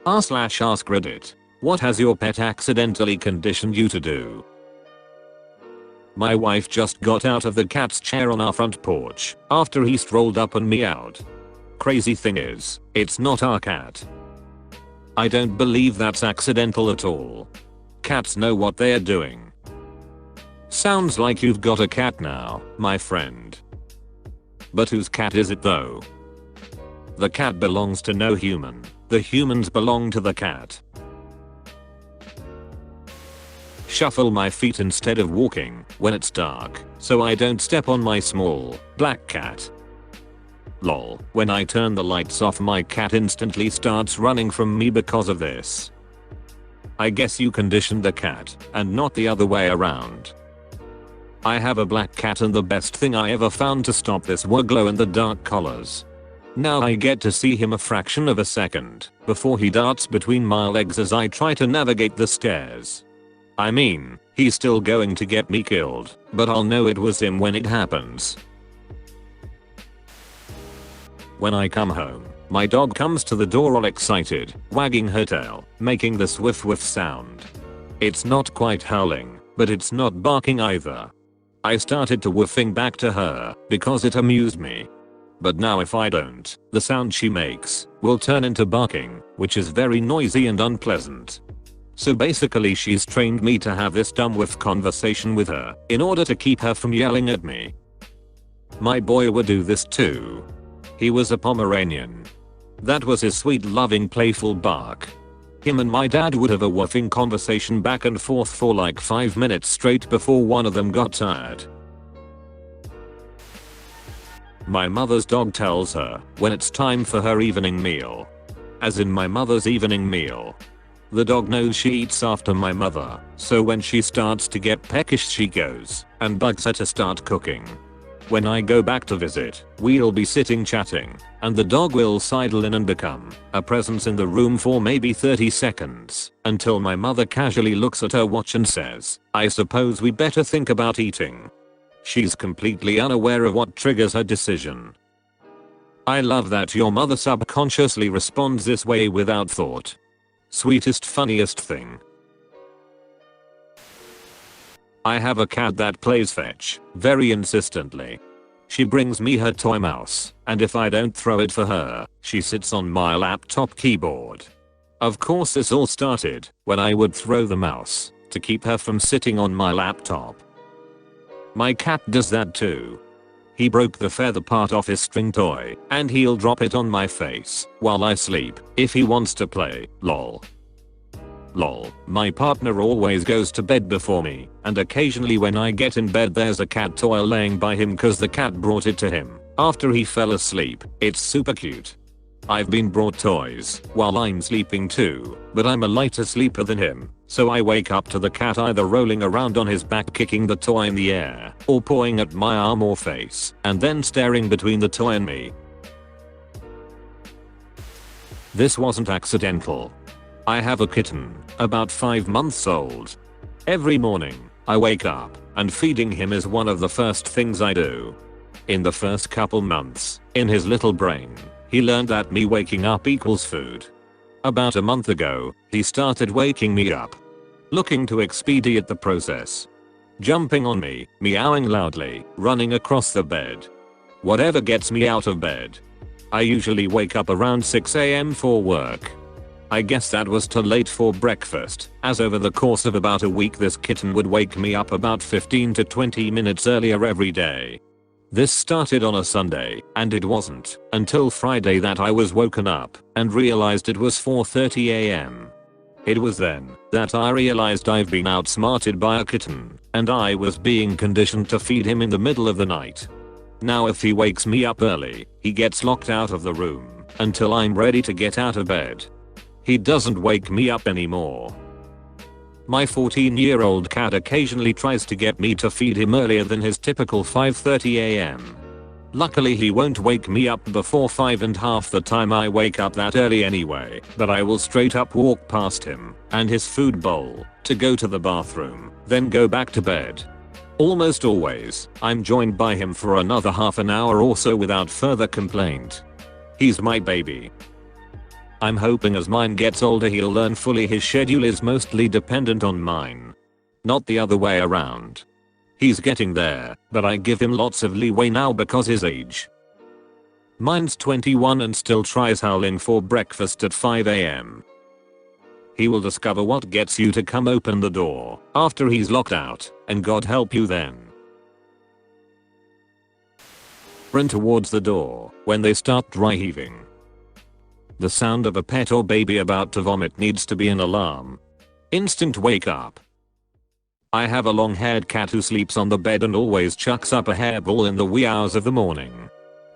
r/AskReddit. What has your pet accidentally conditioned you to do? My wife just got out of the cat's chair on our front porch after he strolled up and meowed. Crazy thing is, it's not our cat. I don't believe that's accidental at all. Cats know what they're doing. Sounds like you've got a cat now, my friend. But whose cat is it though? The cat belongs to no human. The humans belong to the cat. Shuffle my feet instead of walking when it's dark so I don't step on my small, black cat. Lol, when I turn the lights off my cat instantly starts running from me because of this. I guess you conditioned the cat and not the other way around. I have a black cat and the best thing I ever found to stop this were glow in the dark collars. Now I get to see him a fraction of a second before he darts between my legs as I try to navigate the stairs. I mean, he's still going to get me killed, but I'll know it was him when it happens. When I come home, my dog comes to the door all excited, wagging her tail, making the swiff whiff sound. It's not quite howling, but it's not barking either. I started to whiffing back to her because it amused me. But now if I don't, the sound she makes will turn into barking, which is very noisy and unpleasant. So basically she's trained me to have this dumb whiff conversation with her in order to keep her from yelling at me. My boy would do this too. He was a Pomeranian. That was his sweet loving playful bark. Him and my dad would have a woofing conversation back and forth for like 5 minutes straight before one of them got tired. My mother's dog tells her when it's time for her evening meal. As in my mother's evening meal. The dog knows she eats after my mother, so when she starts to get peckish she goes and bugs her to start cooking. When I go back to visit, we'll be sitting chatting, and the dog will sidle in and become a presence in the room for maybe 30 seconds, until my mother casually looks at her watch and says, "I suppose we better think about eating." She's completely unaware of what triggers her decision. I love that your mother subconsciously responds this way without thought. Sweetest funniest thing. I have a cat that plays fetch very insistently. She brings me her toy mouse, and if I don't throw it for her, she sits on my laptop keyboard. Of course this all started when I would throw the mouse to keep her from sitting on my laptop. My cat does that too. He broke the feather part off his string toy, and he'll drop it on my face while I sleep if he wants to play, lol. Lol, my partner always goes to bed before me, and occasionally when I get in bed there's a cat toy laying by him cause the cat brought it to him after he fell asleep. It's super cute. I've been brought toys while I'm sleeping too, but I'm a lighter sleeper than him, so I wake up to the cat either rolling around on his back kicking the toy in the air, or pawing at my arm or face, and then staring between the toy and me. This wasn't accidental. I have a kitten, about 5 months old. Every morning, I wake up, and feeding him is one of the first things I do. In the first couple months, in his little brain, he learned that me waking up equals food. About a month ago, he started waking me up. Looking to expedite the process. Jumping on me, meowing loudly, running across the bed. Whatever gets me out of bed. I usually wake up around 6 AM for work. I guess that was too late for breakfast, as over the course of about a week this kitten would wake me up about 15 to 20 minutes earlier every day. This started on a Sunday, and it wasn't until Friday that I was woken up and realized it was 4:30 AM. It was then that I realized I've been outsmarted by a kitten, and I was being conditioned to feed him in the middle of the night. Now if he wakes me up early, he gets locked out of the room until I'm ready to get out of bed. He doesn't wake me up anymore. My 14-year-old cat occasionally tries to get me to feed him earlier than his typical 5:30 AM. Luckily he won't wake me up before 5 and half the time I wake up that early anyway, but I will straight up walk past him and his food bowl to go to the bathroom, then go back to bed. Almost always, I'm joined by him for another half an hour or so without further complaint. He's my baby. I'm hoping as mine gets older he'll learn fully his schedule is mostly dependent on mine. Not the other way around. He's getting there, but I give him lots of leeway now because his age. Mine's 21 and still tries howling for breakfast at 5 AM. He will discover what gets you to come open the door after he's locked out, and God help you then. Run towards the door when they start dry heaving. The sound of a pet or baby about to vomit needs to be an alarm. Instant wake up. I have a long-haired cat who sleeps on the bed and always chucks up a hairball in the wee hours of the morning.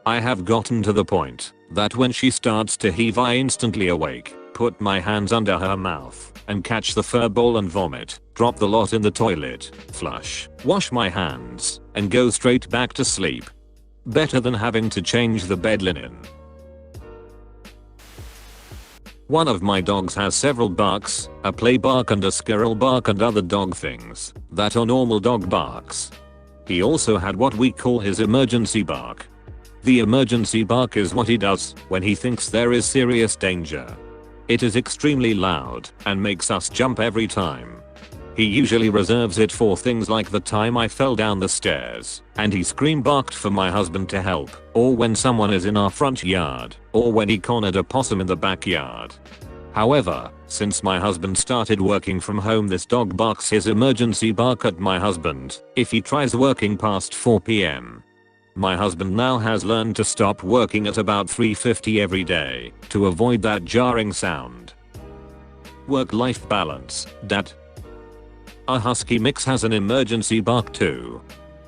I have gotten to the point that when she starts to heave I instantly awake, put my hands under her mouth, and catch the fur ball and vomit, drop the lot in the toilet, flush, wash my hands, and go straight back to sleep. Better than having to change the bed linen. One of my dogs has several barks, a play bark and a squirrel bark and other dog things that are normal dog barks. He also had what we call his emergency bark. The emergency bark is what he does when he thinks there is serious danger. It is extremely loud and makes us jump every time. He usually reserves it for things like the time I fell down the stairs and he scream barked for my husband to help, or when someone is in our front yard, or when he cornered a possum in the backyard. However, since my husband started working from home, this dog barks his emergency bark at my husband if he tries working past 4 PM. My husband now has learned to stop working at about 3:50 every day to avoid that jarring sound. Work-life balance, Dad. Our husky mix has an emergency bark too.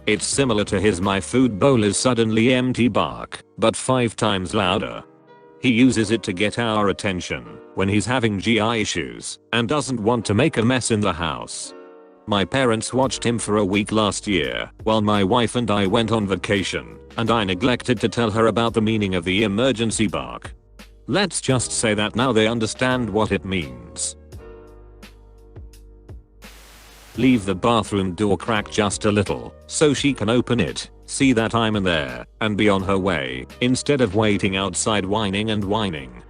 It's similar to his my food bowl is suddenly empty bark, but 5 times louder. He uses it to get our attention when he's having GI issues and doesn't want to make a mess in the house. My parents watched him for a week last year while my wife and I went on vacation, and I neglected to tell her about the meaning of the emergency bark. Let's just say that now they understand what it means. Leave the bathroom door cracked just a little so she can open it, see that I'm in there, and be on her way, instead of waiting outside whining and whining.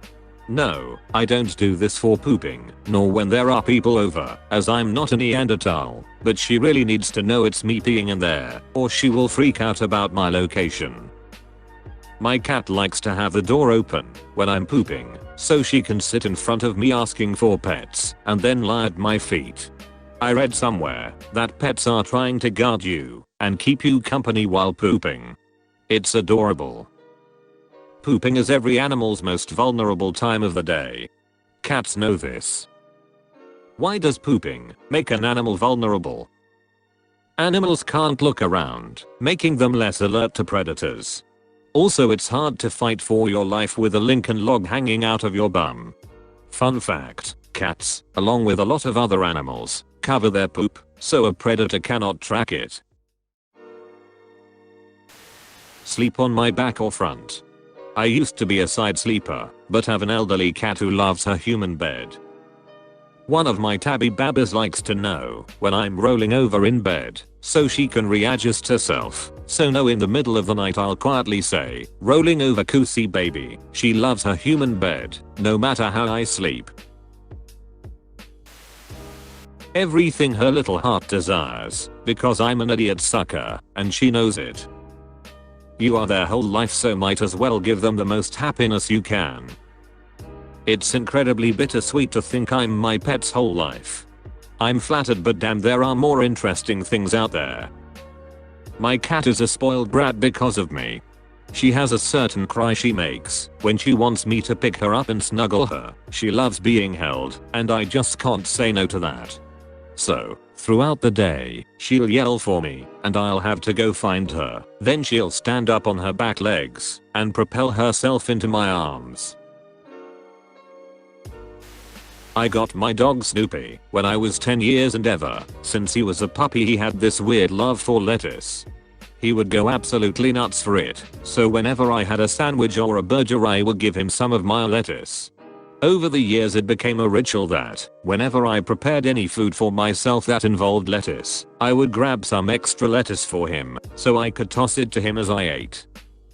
No, I don't do this for pooping, nor when there are people over, as I'm not a Neanderthal, but she really needs to know it's me peeing in there, or she will freak out about my location. My cat likes to have the door open when I'm pooping, so she can sit in front of me asking for pets, and then lie at my feet. I read somewhere that pets are trying to guard you and keep you company while pooping. It's adorable. Pooping is every animal's most vulnerable time of the day. Cats know this. Why does pooping make an animal vulnerable? Animals can't look around, making them less alert to predators. Also, it's hard to fight for your life with a Lincoln log hanging out of your bum. Fun fact, cats, along with a lot of other animals, cover their poop so a predator cannot track it. Sleep on my back or front. I used to be a side sleeper, but have an elderly cat who loves her human bed. One of my tabby babbas likes to know when I'm rolling over in bed, so she can readjust herself. So no, in the middle of the night I'll quietly say, "Rolling over Koosie baby." She loves her human bed, no matter how I sleep. Everything her little heart desires, because I'm an idiot sucker, and she knows it. You are their whole life, so might as well give them the most happiness you can. It's incredibly bittersweet to think I'm my pet's whole life. I'm flattered, but damn, there are more interesting things out there. My cat is a spoiled brat because of me. She has a certain cry she makes when she wants me to pick her up and snuggle her. She loves being held, and I just can't say no to that. So, throughout the day, she'll yell for me, and I'll have to go find her. Then she'll stand up on her back legs and propel herself into my arms. I got my dog Snoopy when I was 10 years, and ever since he was a puppy he had this weird love for lettuce. He would go absolutely nuts for it, so whenever I had a sandwich or a burger I would give him some of my lettuce. Over the years it became a ritual that, whenever I prepared any food for myself that involved lettuce, I would grab some extra lettuce for him, so I could toss it to him as I ate.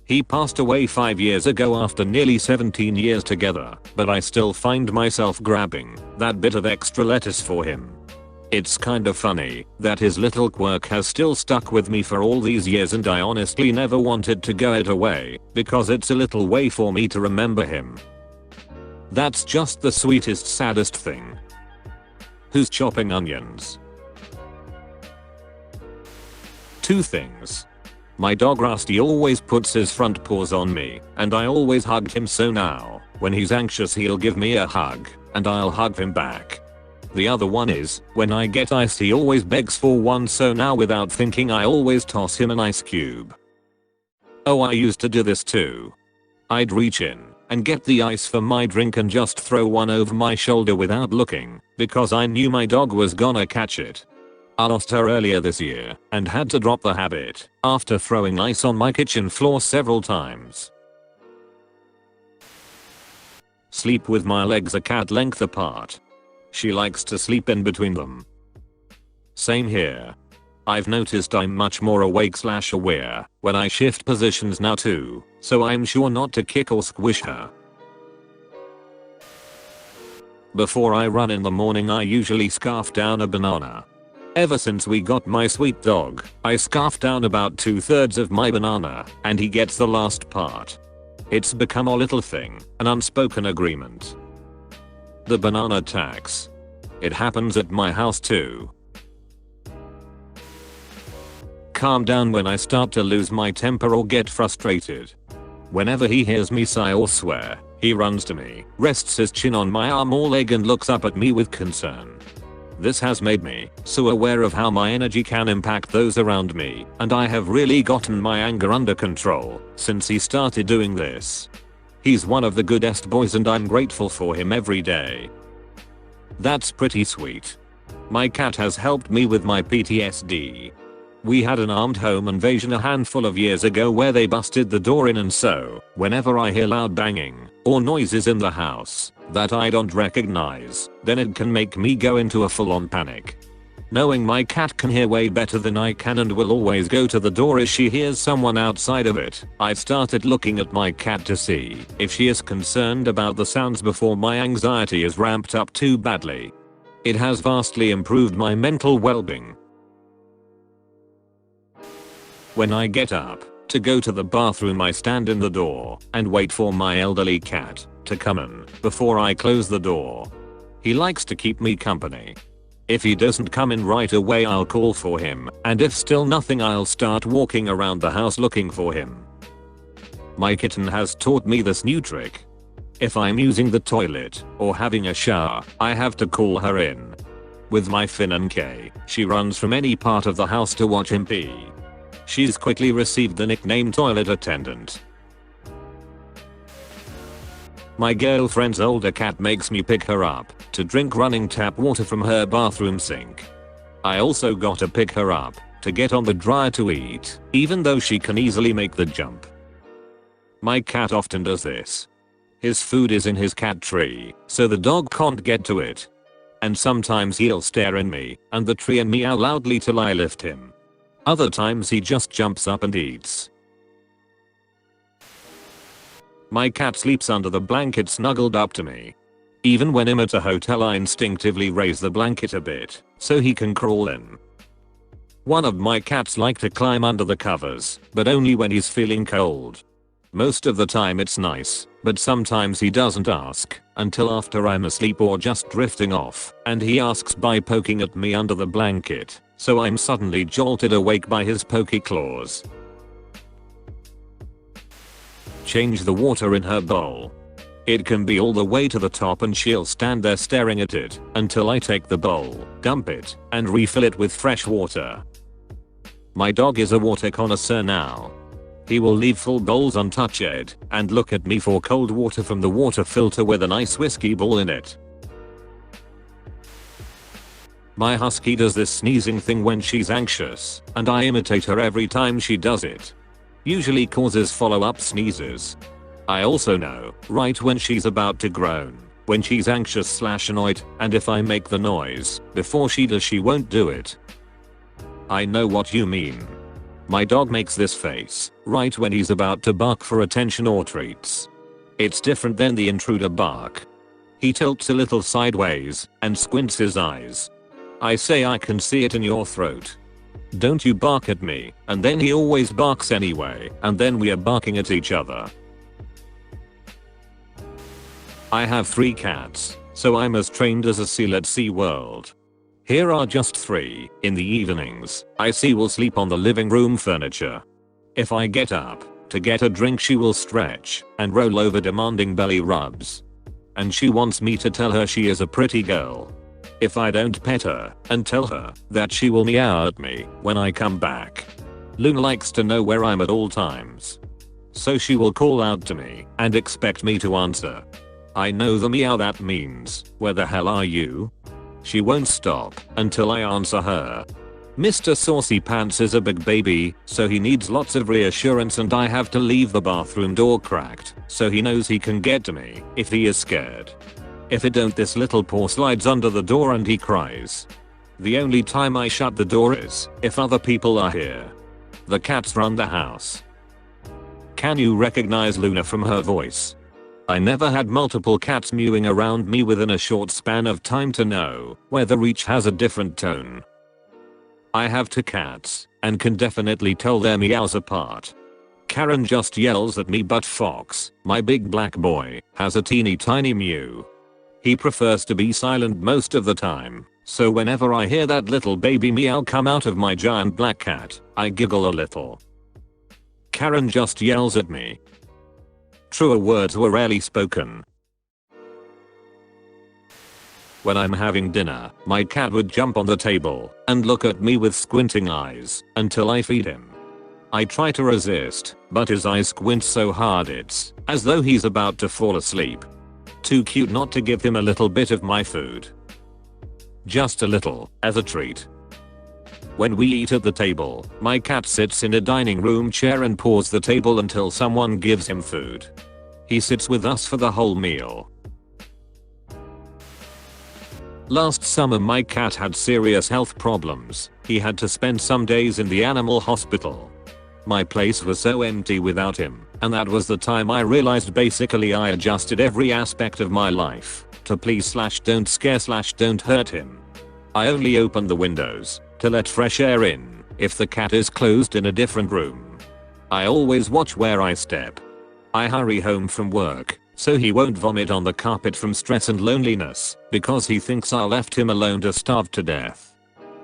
He passed away 5 years ago after nearly 17 years together, but I still find myself grabbing that bit of extra lettuce for him. It's kinda funny that his little quirk has still stuck with me for all these years, and I honestly never wanted to go it away because it's a little way for me to remember him. That's just the sweetest, saddest thing. Who's chopping onions? 2 things. My dog Rusty always puts his front paws on me, and I always hugged him, so now, when he's anxious he'll give me a hug, and I'll hug him back. The other one is, when I get ice he always begs for one, so now without thinking I always toss him an ice cube. Oh, I used to do this too. I'd reach in and get the ice for my drink and just throw one over my shoulder without looking, because I knew my dog was gonna catch it. I lost her earlier this year and had to drop the habit after throwing ice on my kitchen floor several times. Sleep with my legs a cat length apart. She likes to sleep in between them. Same here. I've noticed I'm much more awake/aware when I shift positions now too, so I'm sure not to kick or squish her. Before I run in the morning I usually scarf down a banana. Ever since we got my sweet dog, I scarf down about 2/3 of my banana, and he gets the last part. It's become a little thing, an unspoken agreement. The banana tax. It happens at my house too. Calm down when I start to lose my temper or get frustrated. Whenever he hears me sigh or swear, he runs to me, rests his chin on my arm or leg and looks up at me with concern. This has made me so aware of how my energy can impact those around me, and I have really gotten my anger under control since he started doing this. He's one of the goodest boys and I'm grateful for him every day. That's pretty sweet. My cat has helped me with my PTSD. We had an armed home invasion a handful of years ago where they busted the door in, and so, whenever I hear loud banging or noises in the house that I don't recognize, then it can make me go into a full-on panic. Knowing my cat can hear way better than I can and will always go to the door if she hears someone outside of it, I've started looking at my cat to see if she is concerned about the sounds before my anxiety is ramped up too badly. It has vastly improved my mental well-being. When I get up to go to the bathroom I stand in the door and wait for my elderly cat to come in before I close the door. He likes to keep me company. If he doesn't come in right away I'll call for him, and if still nothing I'll start walking around the house looking for him. My kitten has taught me this new trick. If I'm using the toilet or having a shower, I have to call her in. With my Finn and Kay, she runs from any part of the house to watch him pee. She's quickly received the nickname Toilet Attendant. My girlfriend's older cat makes me pick her up to drink running tap water from her bathroom sink. I also gotta pick her up to get on the dryer to eat, even though she can easily make the jump. My cat often does this. His food is in his cat tree, so the dog can't get to it. And sometimes he'll stare at me and the tree and meow loudly till I lift him. Other times he just jumps up and eats. My cat sleeps under the blanket snuggled up to me. Even when I'm at a hotel I instinctively raise the blanket a bit so he can crawl in. One of my cats like to climb under the covers, but only when he's feeling cold. Most of the time it's nice, but sometimes he doesn't ask until after I'm asleep or just drifting off, and he asks by poking at me under the blanket, so I'm suddenly jolted awake by his pokey claws. Change the water in her bowl. It can be all the way to the top and she'll stand there staring at it until I take the bowl, dump it, and refill it with fresh water. My dog is a water connoisseur now. He will leave full bowls untouched and look at me for cold water from the water filter with an ice whiskey ball in it. My husky does this sneezing thing when she's anxious, and I imitate her every time she does it. Usually causes follow-up sneezes. I also know right when she's about to groan, when she's anxious/annoyed, and if I make the noise before she does she won't do it. I know what you mean. My dog makes this face right when he's about to bark for attention or treats. It's different than the intruder bark. He tilts a little sideways and squints his eyes. I say, I can see it in your throat. Don't you bark at me, and then he always barks anyway, and then we are barking at each other. I have 3 cats, so I'm as trained as a seal at SeaWorld. Here are just 3. In the evenings, Icy will sleep on the living room furniture. If I get up to get a drink, she will stretch and roll over demanding belly rubs. And she wants me to tell her she is a pretty girl. If I don't pet her and tell her that, she will meow at me when I come back. Luna likes to know where I'm at all times, so she will call out to me and expect me to answer. I know the meow that means, where the hell are you? She won't stop until I answer her. Mr. Saucy Pants is a big baby, so he needs lots of reassurance, and I have to leave the bathroom door cracked so he knows he can get to me if he is scared. If it don't, this little paw slides under the door and he cries. The only time I shut the door is if other people are here. The cats run the house. Can you recognize Luna from her voice? I never had multiple cats mewing around me within a short span of time to know whether each has a different tone. I have 2 cats and can definitely tell their meows apart. Karen just yells at me, but Fox, my big black boy, has a teeny tiny mew. He prefers to be silent most of the time, so whenever I hear that little baby meow come out of my giant black cat, I giggle a little. Karen just yells at me. Truer words were rarely spoken. When I'm having dinner, my cat would jump on the table and look at me with squinting eyes until I feed him. I try to resist, but his eyes squint so hard it's as though he's about to fall asleep. Too cute not to give him a little bit of my food. Just a little, as a treat. When we eat at the table, my cat sits in a dining room chair and paws the table until someone gives him food. He sits with us for the whole meal. Last summer my cat had serious health problems. He had to spend some days in the animal hospital. My place was so empty without him, and that was the time I realized basically I adjusted every aspect of my life to please/don't scare/don't hurt him. I only opened the windows to let fresh air in if the cat is closed in a different room. I always watch where I step. I hurry home from work so he won't vomit on the carpet from stress and loneliness because he thinks I left him alone to starve to death.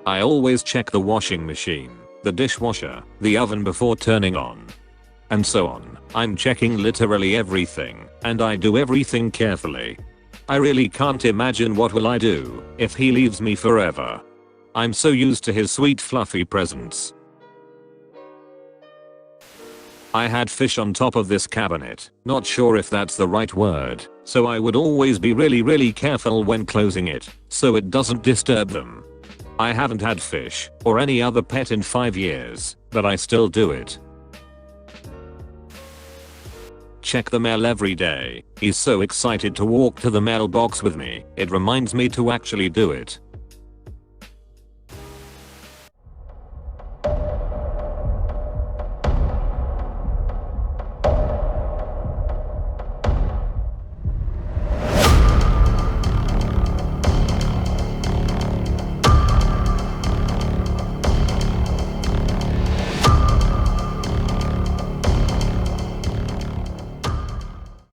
I always check the washing machine, the dishwasher, the oven before turning on, and so on. I'm checking literally everything, and I do everything carefully. I really can't imagine what will I do if he leaves me forever. I'm so used to his sweet fluffy presence. I had fish on top of this cabinet, not sure if that's the right word, so I would always be really careful when closing it so it doesn't disturb them. I haven't had fish or any other pet in 5 years, but I still do it. Check the mail every day. He's so excited to walk to the mailbox with me, it reminds me to actually do it.